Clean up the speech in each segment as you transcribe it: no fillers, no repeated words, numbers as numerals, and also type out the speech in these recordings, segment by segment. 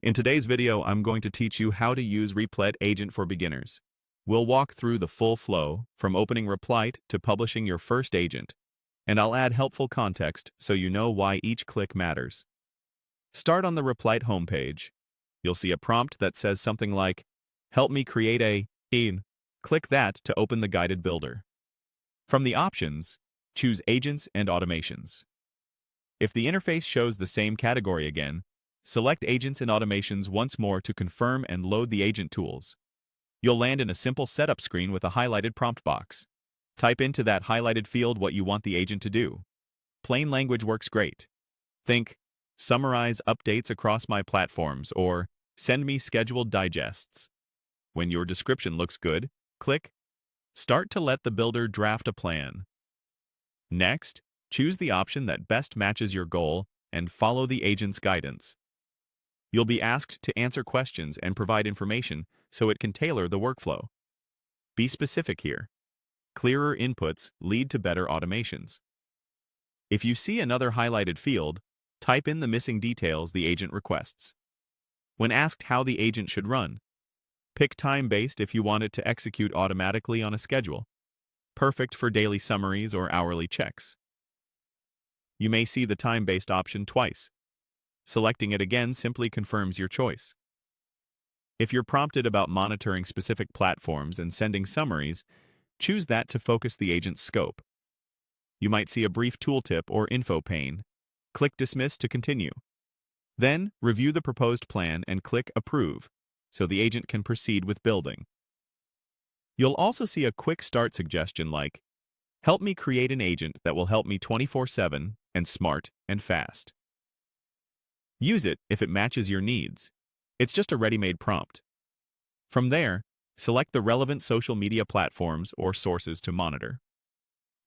In today's video, I'm going to teach you how to use Replit Agent for beginners. We'll walk through the full flow, from opening Replit to publishing your first agent, and I'll add helpful context so you know why each click matters. Start on the Replit homepage. You'll see a prompt that says something like, "Help me create a agent." Click that to open the guided builder. From the options, choose Agents and Automations. If the interface shows the same category again, select Agents and Automations once more to confirm and load the agent tools. You'll land in a simple setup screen with a highlighted prompt box. Type into that highlighted field what you want the agent to do. Plain language works great. Think, "Summarize updates across my platforms," or "Send me scheduled digests." When your description looks good, click Start to let the builder draft a plan. Next, choose the option that best matches your goal and follow the agent's guidance. You'll be asked to answer questions and provide information so it can tailor the workflow. Be specific here. Clearer inputs lead to better automations. If you see another highlighted field, type in the missing details the agent requests. When asked how the agent should run, pick time-based if you want it to execute automatically on a schedule. Perfect for daily summaries or hourly checks. You may see the time-based option twice. Selecting it again simply confirms your choice. If you're prompted about monitoring specific platforms and sending summaries, choose that to focus the agent's scope. You might see a brief tooltip or info pane. Click Dismiss to continue. Then, review the proposed plan and click Approve, so the agent can proceed with building. You'll also see a quick start suggestion like, "Help me create an agent that will help me 24/7 and smart and fast." Use it if it matches your needs. It's just a ready-made prompt. From there, select the relevant social media platforms or sources to monitor.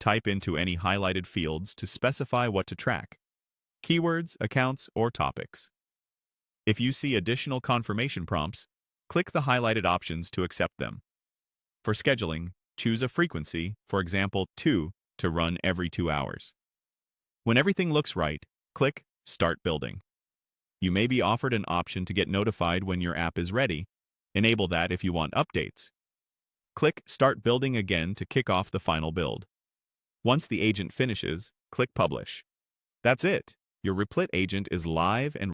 Type into any highlighted fields to specify what to track: keywords, accounts, or topics. If you see additional confirmation prompts, click the highlighted options to accept them. For scheduling, choose a frequency, for example 2, to run every 2 hours. When everything looks right, click Start Building. You may be offered an option to get notified when your app is ready. Enable that if you want updates. Click Start Building again to kick off the final build. Once the agent finishes, click Publish. That's it. Your Replit agent is live and